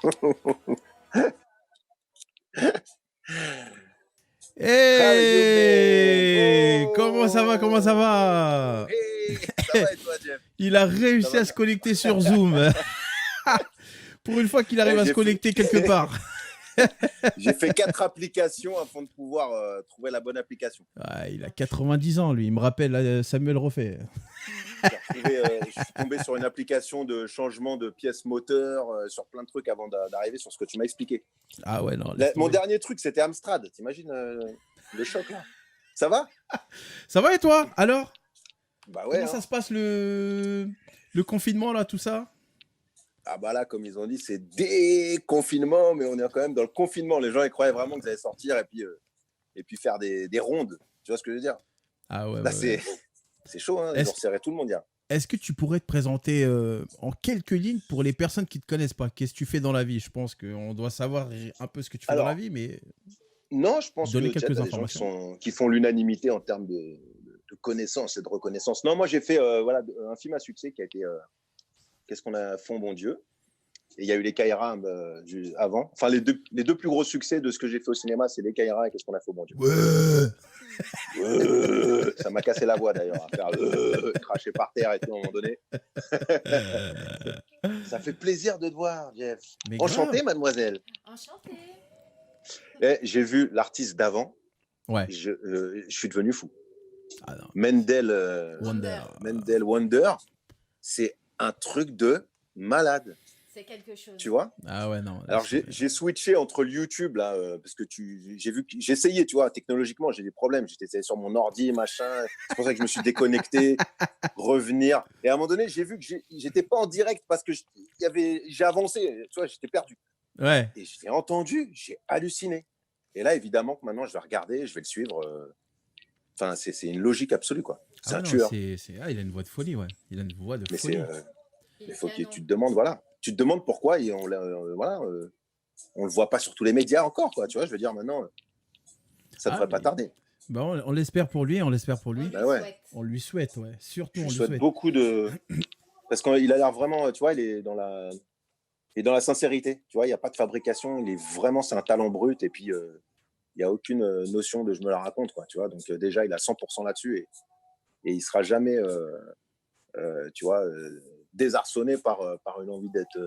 How you been? Hey! Comment ça va? Comment ça Oh! va? Hey! Ça va et toi, Jeff? Il a Ça réussi va à se connecter sur Zoom. Pour une fois qu'il arrive à se j'ai connecter quelque part. j'ai fait 4 applications avant de pouvoir trouver la bonne application. Ah, il a 90 ans, lui. Il me rappelle Samuel Roffet. Je suis tombé sur une application de changement de pièces moteurs, sur plein de trucs avant d'arriver sur ce que tu m'as expliqué. Ah ouais, non. Mon dernier truc, c'était Amstrad. T'imagines le choc là? Ça va? Ça va et toi? Alors? Bah ouais. Comment ça se passe le confinement là, tout ça? Ah bah là, comme ils ont dit, c'est déconfinement, mais on est quand même dans le confinement. Les gens, ils croyaient vraiment qu'ils allaient sortir et puis faire des rondes. Tu vois ce que je veux dire? Ah ouais, Là, ouais. c'est chaud, hein. Ils ont resserré tout le monde hier. Est-ce que tu pourrais te présenter en quelques lignes pour les personnes qui ne te connaissent pas? Qu'est-ce que tu fais dans la vie? Je pense qu'on doit savoir un peu ce que tu fais dans la vie, mais non, je pense que donner tu as quelques des gens informations. qui font l'unanimité en termes de connaissances et de reconnaissance. Non, moi, j'ai fait un film à succès qui a été Qu'est-ce qu'on a Fond bon Dieu. Et il y a eu les Kaira avant. Enfin, les deux plus gros succès de ce que j'ai fait au cinéma, c'est les Kaira et Qu'est-ce qu'on a fait au bon Dieu. Ça m'a cassé la voix d'ailleurs, à faire cracher par terre et tout à un moment donné. Ça fait plaisir de te voir, Jeff. Mais Enchanté, grave. mademoiselle. Enchanté. J'ai vu l'artiste d'avant. Ouais. Je suis devenu fou. Ah non. Mendel Wonder. C'est un truc de malade. C'est quelque chose. Tu vois? Ah ouais, non. Alors, j'ai switché entre le YouTube, là, parce que j'ai essayé, tu vois, technologiquement, j'ai des problèmes. J'étais essayé sur mon ordi, machin. C'est pour ça que je me suis déconnecté, revenir. Et à un moment donné, j'ai vu que j'étais pas en direct parce que j'ai avancé, tu vois, j'étais perdu. Ouais. Et j'ai entendu, j'ai halluciné. Et là, évidemment, que maintenant, je vais regarder, je vais le suivre. Enfin, c'est une logique absolue, quoi. C'est un tueur. il a une voix de folie, ouais. Il a une voix de folie. Mais faut que tu te demandes, voilà. Tu te demandes pourquoi et on le voit pas sur tous les médias encore, quoi. Tu vois, je veux dire, maintenant, ça devrait pas tarder. Bah on l'espère pour lui, Bah ouais. On lui souhaite, ouais. Surtout, on lui souhaite beaucoup de... Parce qu'il a l'air vraiment, tu vois, il est dans la sincérité. Tu vois, il n'y a pas de fabrication. C'est un talent brut. Et puis, il n'y a aucune notion de je me la raconte, quoi. Tu vois, donc déjà, il a 100% là-dessus et il sera jamais, tu vois, désarçonné par une envie d'être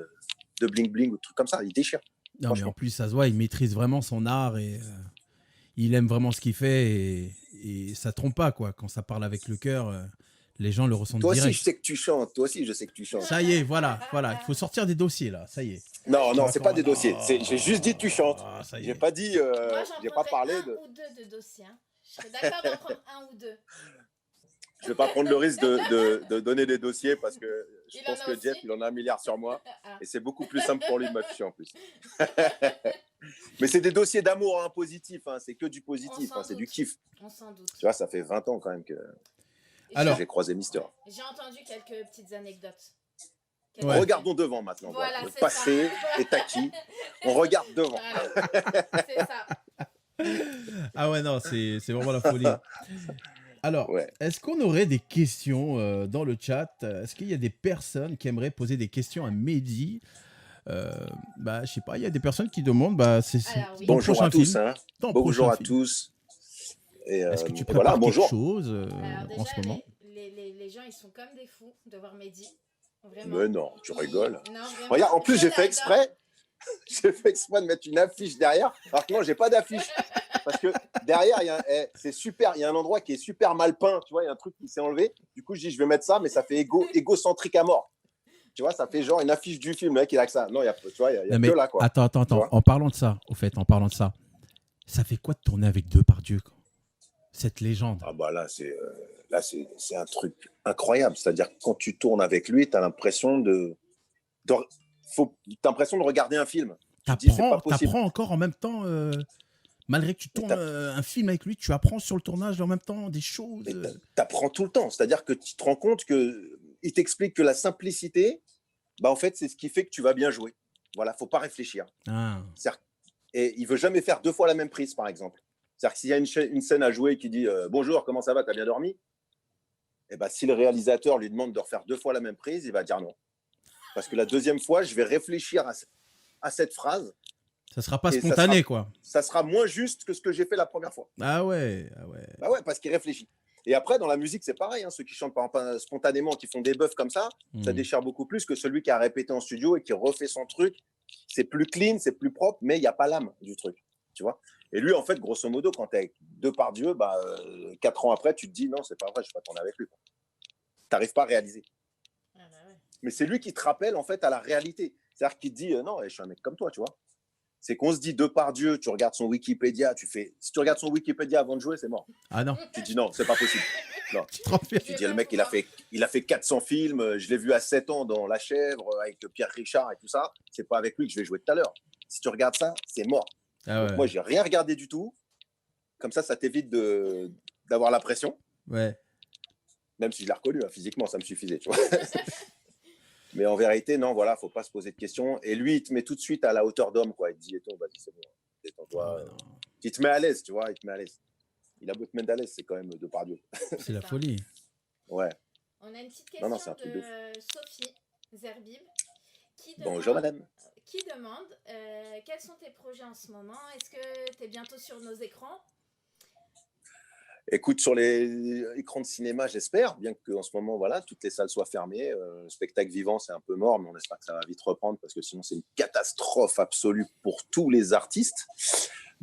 de bling bling ou de trucs comme ça. Il déchire. Non, mais en plus, ça se voit, il maîtrise vraiment son art et il aime vraiment ce qu'il fait et ça trompe pas, quoi. Quand ça parle avec le cœur, les gens le ressentent direct. Toi aussi, je sais que tu chantes. Ça y est, voilà. Il faut sortir des dossiers, là. Ça y est. Non, c'est pas des dossiers. J'ai juste dit tu chantes. J'ai pas dit. Moi, j'ai pas parlé un ou deux de dossiers. Hein. Je serais d'accord d'en prendre un ou deux. Je vais pas prendre le risque de donner des dossiers parce que je pense que Jeff, il en a 1 milliard sur moi. Et c'est beaucoup plus simple pour lui de m'afficher en plus. Mais c'est des dossiers d'amour, hein, positifs. Hein, c'est que du positif. Hein, c'est du kiff. On s'en doute. Tu vois, ça fait 20 ans quand même que j'ai croisé Mister. J'ai entendu quelques petites anecdotes. Ouais. Regardons devant maintenant. Voilà, le passé est acquis. On regarde devant. Voilà, c'est ça. Ah ouais, non, c'est vraiment la folie. Alors, Est-ce qu'on aurait des questions dans le chat? Est-ce qu'il y a des personnes qui aimeraient poser des questions à Mehdi? Je sais pas, il y a des personnes qui demandent. Oui. Bonjour à tous. Hein. Bonjour à tous. Est-ce que tu prépares quelque chose en ce moment? Les gens, ils sont comme des fous de voir Mehdi. Vraiment. Mais non, tu rigoles. Non, regarde, en plus, j'ai fait exprès de mettre une affiche derrière. Alors que non, j'ai pas d'affiche. Parce que derrière, c'est super. Il y a un endroit qui est super mal peint. Tu vois, il y a un truc qui s'est enlevé. Du coup, je dis, je vais mettre ça, mais ça fait égocentrique à mort. Tu vois, ça fait genre une affiche du film. Le mec, il a que ça. Non, il y a que là, quoi. Attends. En parlant de ça, ça fait quoi de tourner avec Depardieu, quoi? Cette légende. Ah bah là, c'est un truc incroyable. C'est-à-dire que quand tu tournes avec lui, tu as l'impression de regarder un film. T'apprends encore en même temps, malgré que tu tournes un film avec lui, tu apprends sur le tournage en même temps des choses. T'apprends tout le temps. C'est-à-dire que tu te rends compte qu'il t'explique que la simplicité, en fait, c'est ce qui fait que tu vas bien jouer. Voilà, faut pas réfléchir. Et il veut jamais faire 2 fois la même prise, par exemple. C'est-à-dire que s'il y a une scène à jouer qui dit bonjour, comment ça va, t'as bien dormi? Et si le réalisateur lui demande de refaire 2 fois la même prise, il va dire non. Parce que la deuxième fois, je vais réfléchir à ça. à cette phrase. Ça sera pas spontané, quoi. Ça sera moins juste que ce que j'ai fait la première fois. Ah ouais. Bah ouais, parce qu'il réfléchit. Et après, dans la musique, c'est pareil. Ceux qui chantent par exemple spontanément, qui font des buffs comme ça déchire beaucoup plus que celui qui a répété en studio et qui refait son truc. C'est plus clean, c'est plus propre, mais il n'y a pas l'âme du truc. Tu vois. Et lui, en fait, grosso modo, quand tu es avec Depardieu, 4 ans après, tu te dis non, c'est pas vrai, je ne vais pas tourner avec lui. Tu n'arrives pas à réaliser. Ah bah ouais. Mais c'est lui qui te rappelle en fait à la réalité. C'est-à-dire qu'il te dit non, je suis un mec comme toi, tu vois. C'est qu'on se dit Depardieu, tu regardes son Wikipédia, si tu regardes son Wikipédia avant de jouer, c'est mort. Ah non. Tu te dis non, c'est pas possible. Non. Tu dis le mec, il a fait 400 films, je l'ai vu à 7 ans dans La Chèvre avec Pierre Richard et tout ça, c'est pas avec lui que je vais jouer tout à l'heure. Si tu regardes ça, c'est mort. Ah ouais. Donc moi, j'ai rien regardé du tout. Comme ça t'évite d'avoir la pression. Ouais. Même si je l'ai reconnu, physiquement, ça me suffisait, tu vois. Mais en vérité, non, voilà, faut pas se poser de questions. Et lui, il te met tout de suite à la hauteur d'homme, quoi. Il te dit, vas-y, c'est bon, détends-toi. Il te met à l'aise, tu vois, il te met à l'aise. Il a beau te mettre à l'aise, c'est quand même Depardieu. C'est la folie. Ouais. On a une petite question de Sophie Zerbib. Bonjour, madame. Qui demande quels sont tes projets en ce moment? Est-ce que tu es bientôt sur nos écrans? Écoute, sur les écrans de cinéma, j'espère, bien qu'en ce moment, voilà, toutes les salles soient fermées. Le spectacle vivant, c'est un peu mort, mais on espère que ça va vite reprendre parce que sinon, c'est une catastrophe absolue pour tous les artistes.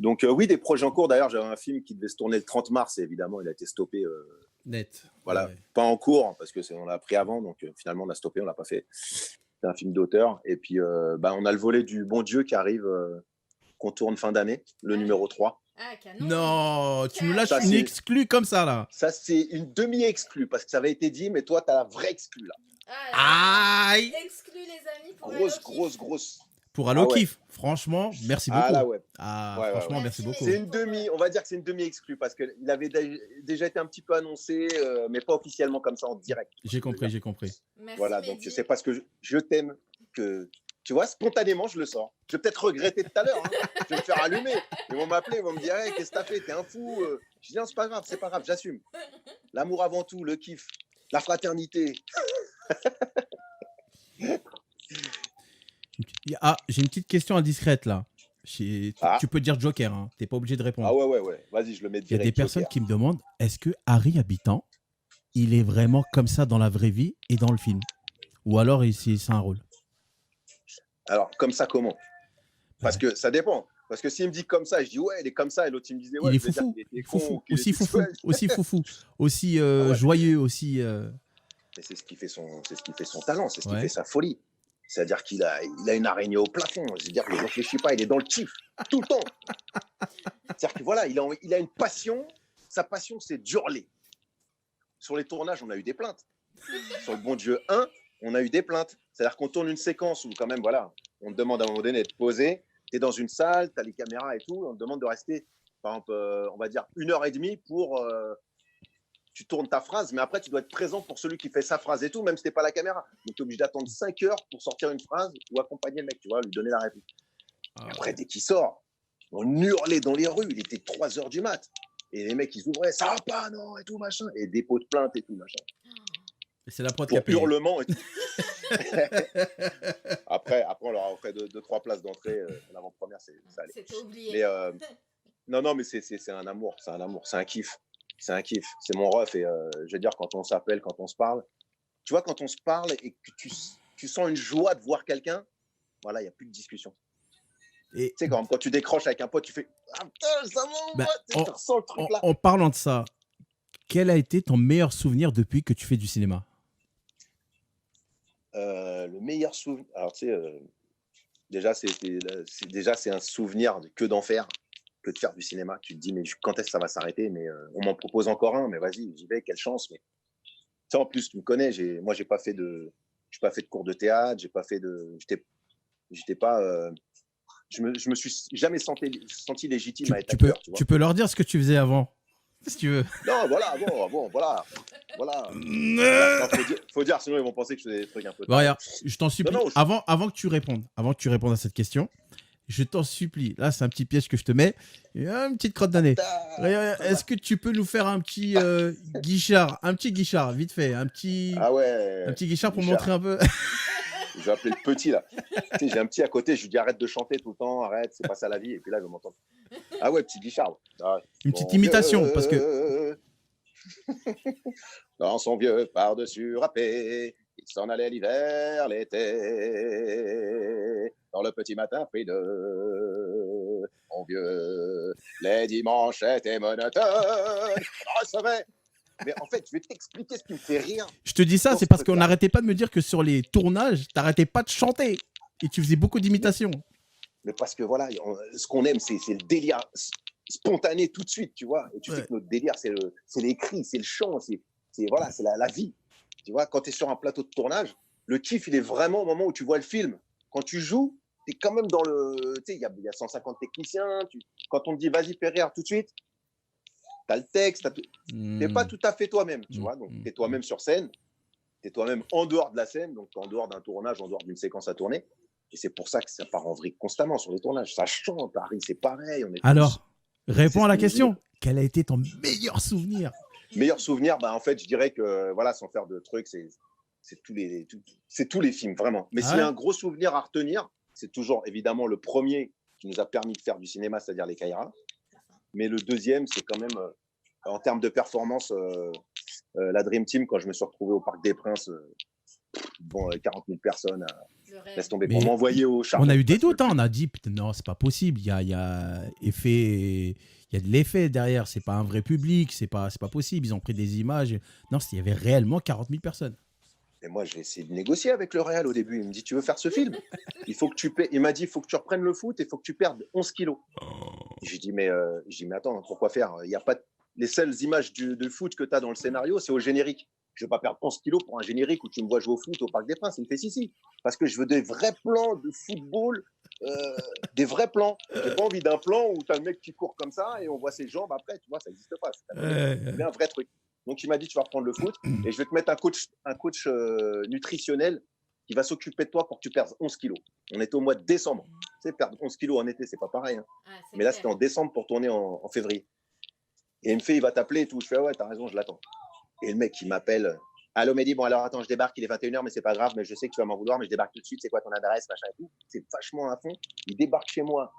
Donc, oui, des projets en cours. D'ailleurs, j'avais un film qui devait se tourner le 30 mars et évidemment, il a été stoppé. Net. Voilà, ouais. Pas en cours parce qu'on l'a pris avant, donc finalement, on l'a stoppé, on l'a pas fait. C'est un film d'auteur. Et puis, on a le volet du Bon Dieu qui arrive, qu'on tourne fin d'année, le numéro 3. Ah, canon. Non, tu nous lâches une exclue comme ça, là. Ça, c'est une demi-exclue, parce que ça avait été dit, mais toi, tu as la vraie exclue, là. Aïe. Exclue, les amis, pour Grosse. Pour Allo Kiff, franchement, merci beaucoup. Ah là, ouais. Franchement, merci beaucoup. C'est une demi, on va dire que c'est une demi-exclue, parce qu'il avait déjà été un petit peu annoncé, mais pas officiellement comme ça, en direct. J'ai compris. Merci, voilà, donc c'est parce que je t'aime que... Tu vois, spontanément, je le sors. Je vais peut-être regretter tout à l'heure. Je vais me faire allumer. Ils vont m'appeler, ils vont me dire hey, qu'est-ce que t'as fait? T'es un fou. Je dis non, c'est pas grave, j'assume. L'amour avant tout, le kiff, la fraternité. J'ai une petite question indiscrète là. Tu peux dire Joker, hein. T'es pas obligé de répondre. Ah ouais. Vas-y, je le mets direct. Il y a des personnes qui me demandent est-ce que Harry Habitant, il est vraiment comme ça dans la vraie vie et dans le film? Ou alors c'est un rôle? Alors, comme ça, comment? Parce que ça dépend. Parce que s'il me dit comme ça, je dis ouais, il est comme ça, et l'autre il me disait ouais, il est foufou, aussi joyeux, aussi. Mais c'est ce qui fait son talent, c'est ce qui fait sa folie. C'est-à-dire qu'il a une araignée au plafond. C'est-à-dire qu'il ne réfléchit pas, il est dans le kiff tout le temps. C'est-à-dire que voilà, il a une passion. Sa passion, c'est d'hurler. Sur les tournages, on a eu des plaintes. Sur le Bon Dieu 1, on a eu des plaintes. C'est-à-dire qu'on tourne une séquence où quand même, voilà, on te demande à un moment donné de poser. Tu es dans une salle, tu as les caméras et tout. On te demande de rester, par exemple, on va dire 1h30 pour... tu tournes ta phrase, mais après, tu dois être présent pour celui qui fait sa phrase et tout, même si tu n'es pas la caméra. Donc, tu es obligé d'attendre 5 heures pour sortir une phrase ou accompagner le mec, tu vois, lui donner la réplique. Et après, dès qu'il sort, on hurlait dans les rues. Il était 3h du mat. Et les mecs, ils ouvraient, ça va pas, non, et tout, machin. Et des pots de plainte et tout, machin. Et c'est la prod pour hurlement et tout. après, on leur a offert 2-3 places d'entrée. L'avant-première, ça allait. C'était oublié. Mais, non, mais c'est un amour. C'est un amour. C'est un kiff. C'est un kiff. C'est mon ref. Et je veux dire, quand on s'appelle, quand on se parle, tu vois, quand on se parle et que tu sens une joie de voir quelqu'un, voilà, il n'y a plus de discussion. Tu sais, quand tu décroches avec un pote, tu fais ah putain, ça va, tu ressens le truc là. En parlant de ça, quel a été ton meilleur souvenir depuis que tu fais du cinéma? Le meilleur souvenir. Alors, tu sais, déjà, c'est un souvenir que d'en faire, que de faire du cinéma. Tu te dis, mais quand est-ce que ça va s'arrêter? Mais on m'en propose encore un, mais vas-y, j'y vais, quelle chance. Mais ça, en plus, tu me connais, moi, j'ai pas fait de cours de théâtre, je me suis jamais senti légitime à être acteur. Tu peux leur dire ce que tu faisais avant, si tu veux. Non, voilà. Faut dire, sinon ils vont penser que je fais des trucs un peu. Bon, regarde, je t'en supplie. Avant que tu répondes à cette question, je t'en supplie. Là, c'est un petit piège que je te mets. Une petite crotte d'année. Est-ce que tu peux nous faire un petit Guichard, vite fait, un petit Guichard pour montrer un peu. vais appeler le petit, là. Tu sais, j'ai un petit à côté, je lui dis arrête de chanter tout le temps, arrête, c'est pas ça la vie. Et puis là, je m'entends. Ah ouais, petit Guichard. Ah, Une petite imitation, parce que... Dans son vieux par-dessus râpé, il s'en allait l'hiver, l'été. Dans le petit matin frileux, mon vieux, les dimanches étaient monotones. On recevait. Mais en fait, je vais t'expliquer ce qui me fait rire. Je te dis ça, c'est parce qu'on n'arrêtait pas de me dire que sur les tournages, t'arrêtais pas de chanter. Et tu faisais beaucoup d'imitations. Mais parce que voilà, ce qu'on aime, c'est le délire spontané tout de suite, tu vois. Et tu sais que notre délire, c'est les cris, c'est le chant, c'est la vie. Tu vois, quand tu es sur un plateau de tournage, le kiff, il est vraiment au moment où tu vois le film. Quand tu joues, tu es quand même dans le... Tu sais, il y a 150 techniciens. Quand on te dit, vas-y, fais rire tout de suite, tu as le texte. Tu n'es pas tout à fait toi-même, tu vois. Donc, tu es toi-même sur scène. Tu es toi-même en dehors de la scène, donc en dehors d'un tournage, en dehors d'une séquence à tourner. Et c'est pour ça que ça part en vrille constamment sur les tournages. Ça chante, Paris, c'est pareil. Alors, réponds à la question. Quel a été ton meilleur souvenir? Meilleur souvenir, en fait, je dirais que, voilà, sans faire de trucs, c'est tous les films, vraiment. Mais s'il y a un gros souvenir à retenir, c'est toujours évidemment le premier qui nous a permis de faire du cinéma, c'est-à-dire les Caïras. Mais le deuxième, c'est quand même, en termes de performance, la Dream Team, quand je me suis retrouvé au Parc des Princes, 40 000 personnes, laisse tomber, pour m'envoyer au charbon. On a eu des doutes, on a dit, non, c'est pas possible, il y a de l'effet derrière, c'est pas un vrai public, c'est pas possible, ils ont pris des images. Non, il y avait réellement 40 000 personnes. Et moi, j'ai essayé de négocier avec le Réal au début. Il me dit, tu veux faire ce film? Il faut que tu paies. Il m'a dit, il faut que tu reprennes le foot et il faut que tu perdes 11 kilos. J'ai dit, mais attends, pourquoi faire? Il y a pas les seules images de foot que tu as dans le scénario, c'est au générique. Je ne vais pas perdre 11 kilos pour un générique où tu me vois jouer au foot au Parc des Princes. Il me fait si. Parce que je veux des vrais plans de football, des vrais plans. Je n'ai pas envie d'un plan où tu as le mec qui court comme ça et on voit ses jambes après. Tu vois, ça n'existe pas. C'est un vrai truc. Donc, il m'a dit, tu vas reprendre le foot et je vais te mettre un coach nutritionnel qui va s'occuper de toi pour que tu perdes 11 kilos. On était au mois de décembre. Tu sais, perdre 11 kilos en été, c'est pas pareil. Hein. Mais là, c'était en décembre pour tourner en février. Et il me fait, il va t'appeler et tout. Je fais, ouais, t'as raison, je l'attends. Et le mec, il m'appelle. Allô, Mehdi, bon, alors attends, je débarque, il est 21h, mais c'est pas grave, mais je sais que tu vas m'en vouloir, mais je débarque tout de suite, c'est quoi ton adresse, machin et tout. C'est vachement à fond. Il débarque chez moi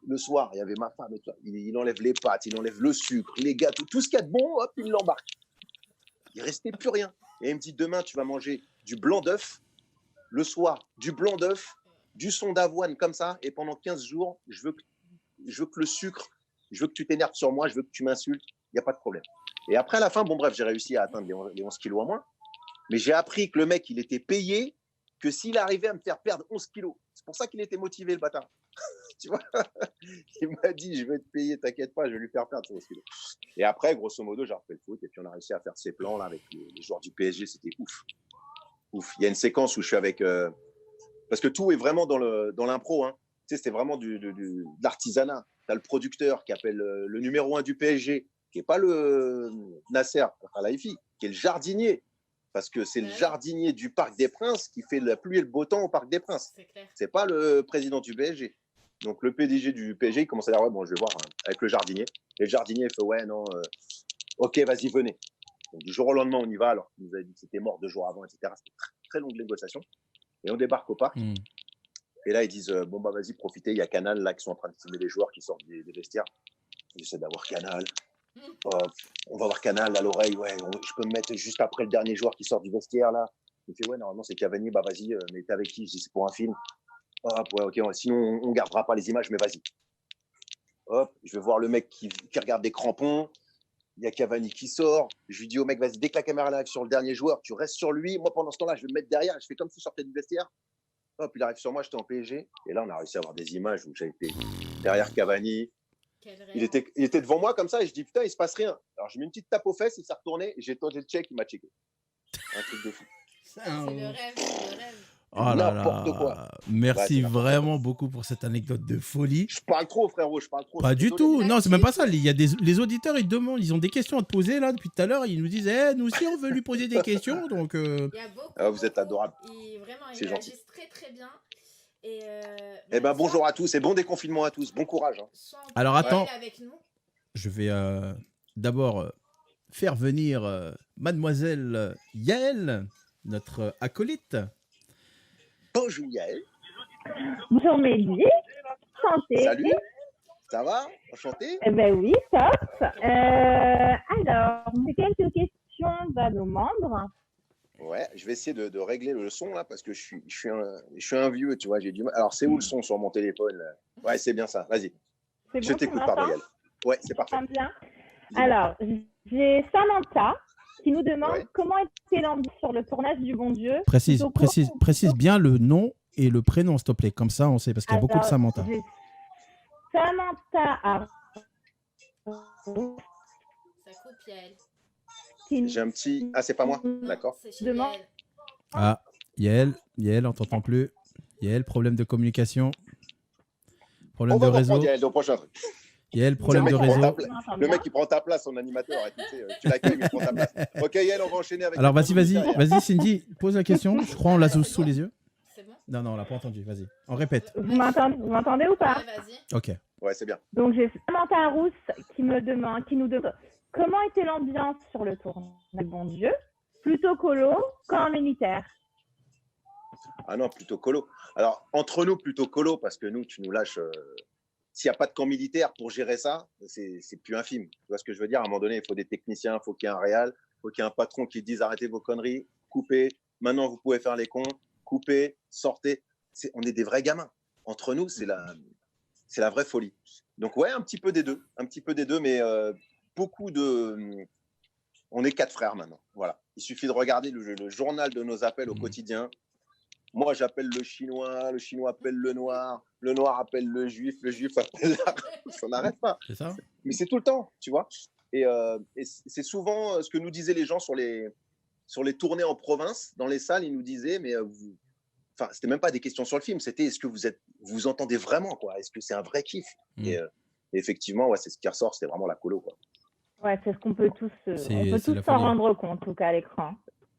le soir, il y avait ma femme et tout. Il enlève les pâtes, il enlève le sucre, les gâteaux, tout ce qu'il y a de bon, hop, il l'embarque. Il restait plus rien. Et il me dit, demain, tu vas manger du blanc d'œuf, le soir, du blanc d'œuf, du son d'avoine comme ça, et pendant 15 jours, je veux que le sucre, je veux que tu t'énerves sur moi, je veux que tu m'insultes, il n'y a pas de problème. Et après, à la fin, bon, bref, j'ai réussi à atteindre les 11 kilos en moins. Mais j'ai appris que le mec, il était payé que s'il arrivait à me faire perdre 11 kilos. C'est pour ça qu'il était motivé, le bâtard. Tu vois, il m'a dit, je vais te payer, t'inquiète pas, je vais lui faire perdre 11 kilos. Et après, grosso modo, j'ai refait le foot et puis on a réussi à faire ces plans là avec les joueurs du PSG. C'était ouf. Ouf. Il y a une séquence où je suis avec... parce que tout est vraiment dans l'impro. Hein. Tu sais, c'était vraiment de l'artisanat. Tu as le producteur qui appelle le numéro 1 du PSG, qui n'est pas le Nasser Al-Khelaifi, qui est le jardinier. Parce que c'est le jardinier du Parc des Princes qui fait la pluie et le beau temps au Parc des Princes. C'est pas le président du PSG. Donc le PDG du PSG, il commence à dire, ouais, bon, je vais voir avec le jardinier. Et le jardinier fait, ouais, non, ok, vas-y, venez. Donc du jour au lendemain, on y va, alors qu'il nous avait dit que c'était mort 2 jours avant, etc. C'était très, très longue négociation. Et on débarque au parc. Et là, ils disent, bon, bah vas-y, profitez, il y a Canal, là, qui sont en train de filmer les joueurs qui sortent des vestiaires. J'essaie d'avoir Canal. On va voir Canal à l'oreille, ouais, je peux me mettre juste après le dernier joueur qui sort du vestiaire là. Il fait ouais, normalement c'est Cavani, bah vas-y, mais t'es avec qui? Je dis c'est pour un film. Hop, ouais, ok, sinon on gardera pas les images, mais vas-y. Hop, je vais voir le mec qui regarde des crampons. Il y a Cavani qui sort. Je lui dis au mec, vas-y, dès que la caméra arrive sur le dernier joueur, tu restes sur lui. Moi pendant ce temps-là, je vais me mettre derrière. Je fais comme si je sortais du vestiaire. Hop, il arrive sur moi, j'étais en PSG. Et là, on a réussi à avoir des images où j'ai été derrière Cavani. Il était devant moi comme ça et je dis putain, il se passe rien. Alors je mets une petite tape aux fesses, il s'est retourné et j'ai tenté le check, il m'a checké. Un truc de fou. C'est le rêve, c'est le rêve. Oh là là. Merci vraiment beaucoup pour cette anecdote de folie. Je parle trop, frérot, je parle trop. Pas du tout. Non, c'est même pas ça. Il y a les auditeurs, ils demandent, ils ont des questions à te poser là depuis tout à l'heure. Ils nous disent, nous aussi on veut lui poser des questions. Donc. Il y a beaucoup. Vous êtes adorables. Ils réagissent très très bien. Et bonjour à tous et bon déconfinement à tous. Bon courage. Hein. Alors attends, je vais d'abord faire venir mademoiselle Yael, notre acolyte. Bonjour Yael. Bonjour Mehdi. Santé. Salut. Ça va? Enchanté. Eh ben oui, top. Alors, j'ai quelques questions à nos membres. Ouais, je vais essayer de régler le son là parce que je suis un vieux, tu vois, j'ai du mal. Alors, c'est où le son sur mon téléphone là? Ouais, c'est bien ça. Vas-y. C'est Je bon, t'écoute, pardon, Yael. Ouais, c'est parfait. Bien. Alors, j'ai Samantha qui nous demande comment était l'ambiance sur le tournage du Bon Dieu. Précise bien le nom et le prénom, s'il te plaît. Comme ça, on sait, parce qu'il y a beaucoup de Samantha. Samantha a... Ça coupe, Yael. J'ai un petit... Ah, c'est pas moi? D'accord. Ah, Yael, on t'entend plus. Yael, problème de communication. Problème de réseau. Yael, au prochain truc. Yael, problème de réseau. Le mec qui prend ta place, son animateur, tu l'accueilles, mais il prend ta place. Ok, Yael, on va enchaîner avec... Alors, vas-y, Cindy, pose la question. Je crois qu'on l'a sous les yeux. C'est bon? Non, on l'a pas entendu. Vas-y, on répète. Vous m'entendez ou pas? Ouais, vas-y. Ok. Ouais, c'est bien. Donc, j'ai Samantha Rousse qui nous demande comment était l'ambiance sur le tournage du Bon Dieu? Plutôt colo, camp militaire? Ah non, plutôt colo. Alors, entre nous, plutôt colo, parce que nous, tu nous lâches... S'il n'y a pas de camp militaire pour gérer ça, c'est plus un film. Tu vois ce que je veux dire? À un moment donné, il faut des techniciens, il faut qu'il y ait un réal, il faut qu'il y ait un patron qui dise arrêtez vos conneries, coupez, maintenant vous pouvez faire les cons, coupez, sortez. On est des vrais gamins. Entre nous, c'est la vraie folie. Donc ouais, un petit peu des deux, mais beaucoup de... On est 4 frères maintenant. Voilà. Il suffit de regarder le journal de nos appels au quotidien. Moi, j'appelle le chinois appelle le noir appelle le juif appelle ça n'arrête pas. C'est ça. Mais c'est tout le temps, tu vois. Et c'est souvent ce que nous disaient les gens sur les tournées en province, dans les salles, ils nous disaient, mais enfin, c'était même pas des questions sur le film, c'était est-ce que vous entendez vraiment, quoi? Est-ce que c'est un vrai kiff? Et effectivement, ouais, c'est ce qui ressort, c'était vraiment la colo, quoi. Ouais, c'est ce qu'on peut tous s'en rendre compte, en tout cas, à l'écran.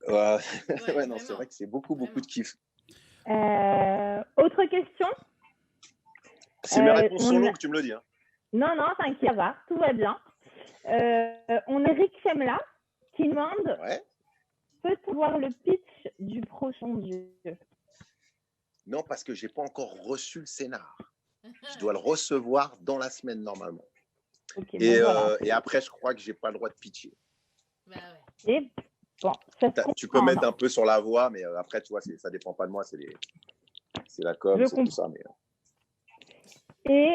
Ouais, non, c'est vrai que c'est beaucoup de kiff. Autre question? Si mes réponses sont longues, tu me le dis. Hein. Non, t'inquiète, va, tout va bien. On a Rick Chemla qui demande peut-on voir le pitch du prochain Dieu? Non, parce que je n'ai pas encore reçu le scénar. Je dois le recevoir dans la semaine, normalement. Okay, et après, je crois que je n'ai pas le droit de pitcher. Bah ouais. Et bon, tu peux mettre un peu sur la voix, mais après, tu vois, ça ne dépend pas de moi, c'est la com, c'est tout ça. Mais... Et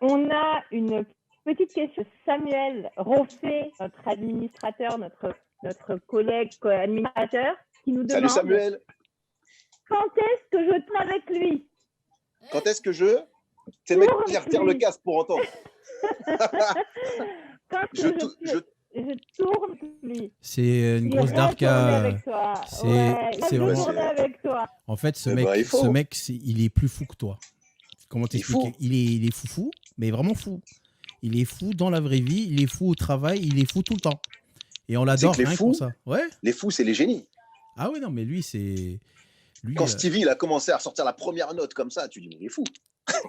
on a une petite question. Samuel Roffet, notre administrateur, notre collègue administrateur, qui nous demande... Salut Samuel. Quand est-ce que je tourne avec lui? Quand est-ce que je... C'est le mec qui retire le casque pour entendre. je tourne avec lui. C'est une grosse darka. C'est avec toi. En fait, ce mec, il est plus fou que toi. Comment t'expliquer? Il est fou, mais vraiment fou. Il est fou dans la vraie vie, il est fou au travail, il est fou tout le temps. Et on l'adore rien que pour ça. Ouais. Les fous, c'est les génies. Ah oui, non, mais lui, c'est... Quand Stevie il a commencé à sortir la première note comme ça, tu dis, mais il est fou.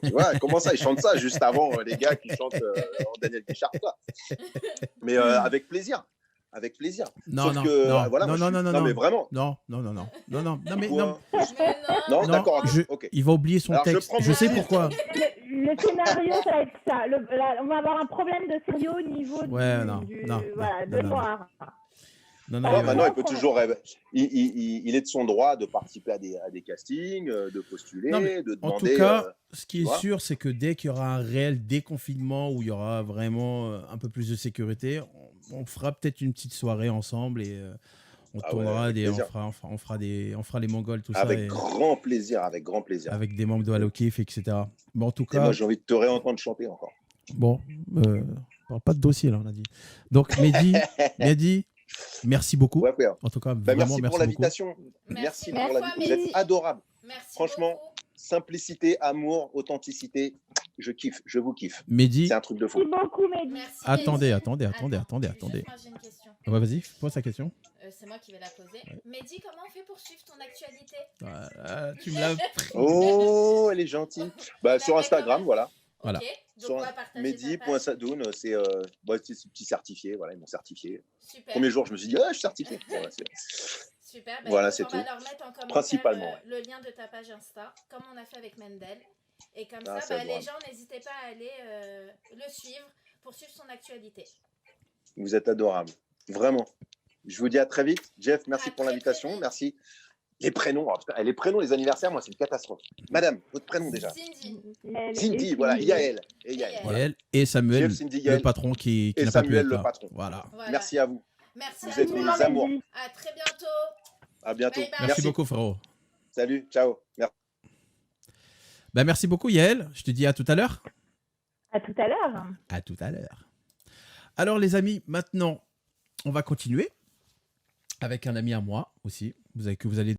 Tu vois, comment ça, il chante ça juste avant les gars qui chantent en Daniel Guichard. Mais avec plaisir. Avec plaisir. Non, mais vraiment. Non, d'accord. Okay. Il va oublier son texte. Je sais pourquoi. Le scénario, ça va être ça. On va avoir un problème de sérieux au niveau de mémoire. Maintenant, il peut toujours rêver. Il est de son droit de participer à des castings, de postuler, de demander. En tout cas, ce qui est sûr, c'est que dès qu'il y aura un réel déconfinement où il y aura vraiment un peu plus de sécurité, on fera peut-être une petite soirée ensemble et on tournera on fera les Mongols, tout ça. Avec grand plaisir. Avec des membres de Hallokif, etc. Bon, en tout cas. Moi, j'ai envie de te réentendre chanter encore. Bon, pas de dossier là, on a dit. Donc, Mehdi. Merci beaucoup. En tout cas, vraiment, merci pour l'invitation. Merci pour l'invitation. Vous êtes adorable. Merci franchement, beaucoup. Simplicité, amour, authenticité. Je kiffe, je vous kiffe. Mehdi. C'est un truc de fou. Merci beaucoup, Mehdi. Attendez. J'ai une question. Ouais, vas-y, pose ta question. C'est moi qui vais la poser. Mehdi, comment on fait pour suivre ton actualité? Tu me l'as pris. Oh, elle est gentille. Sur Instagram, voilà. Voilà. Okay. Donc, Mehdi.sadoun, c'est petit certifié, voilà, ils m'ont certifié. Super. Premier jour, je me suis dit, je suis certifié. Voilà, Super. Voilà, écoute, c'est on tout. va leur mettre en commentaire Principalement. le lien de ta page Insta, comme on a fait avec Mendel. Et comme Ah, ça, c'est les adorable. gens, n'hésitez pas à aller le suivre pour suivre son actualité. Vous êtes adorable. Vraiment. Je vous dis à très vite. Jeff, merci À pour très, l'invitation. très vite. Merci. Les prénoms, les prénoms, les anniversaires, moi, c'est une catastrophe. Madame, votre prénom déjà. Cindy, voilà. Yael. Et Yael. Voilà. Yael et Samuel, Jeff, Cindy, le Yael. patron qui Et n'a pas pu Samuel, être le là. patron. Voilà. Merci à vous. Merci Vous à êtes toi. des amours. À très bientôt. À bientôt. Bye bye. Merci beaucoup, frérot. Salut. Ciao. Merci. Ben, merci beaucoup, Yael. Je te dis à tout à l'heure. À tout à l'heure. À tout à l'heure. Alors, les amis, maintenant, on va continuer avec un ami à moi aussi, que vous allez